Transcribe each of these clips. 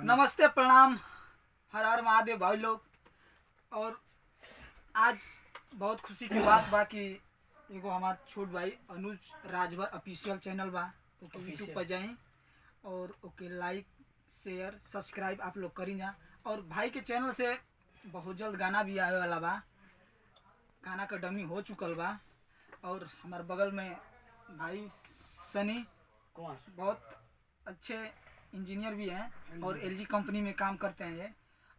नमस्ते, प्रणाम, हर हर महादेव भाई लोग। और आज बहुत खुशी की बात बा कि एगो हमार छोट भाई अनुज राजभर ऑफिशियल चैनल बा, ओके यूट्यूब पर जाई और ओके लाइक शेयर सब्सक्राइब आप लोग करी जा। और भाई के चैनल से बहुत जल्द गाना भी आवे वाला बा, गाना का डमी हो चुकल बा। और हमारे बगल में भाई सनी बहुत अच्छे इंजीनियर भी हैं और एलजी कंपनी में काम करते हैं ये।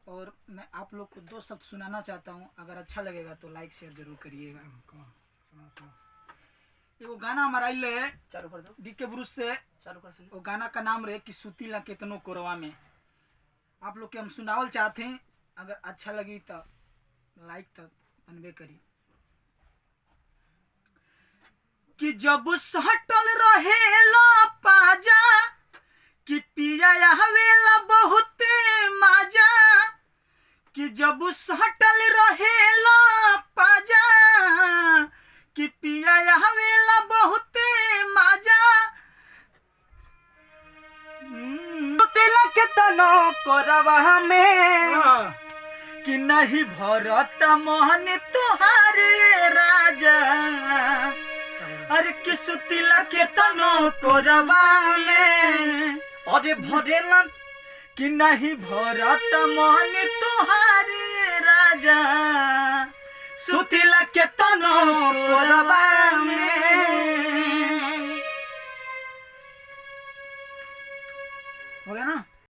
और मैं आप लोग को दो शब्द सुनाना चाहता हूँ, अगर अच्छा लगेगा तो लाइक शेयर जरूर करिएगा। ये वो गाना हमारा है, चालू कर दो, डीके ब्रूस से चालू कर। वो गाना का नाम रहे कि सुतीला केतनो कोरवा में। आप लोग के हम सुनावल चाहते हैं, अगर अच्छा लगी तो लाइक तो बनबे करी। कि जब सटल रहेला पाजा कि पिया हवेला बहुते माजा, कि जब सटल रहेला पाजा कि पिया हवेला बहुते माजा। तिलक तनो कोरवा में कि नहीं भरत मोहन तुहारे राजा। अरे किस तिलक तनो कोरवा में अरे भरेला कि नहीं भरत मोहन तुहारे राजा। सुतिला के तनो कोरवा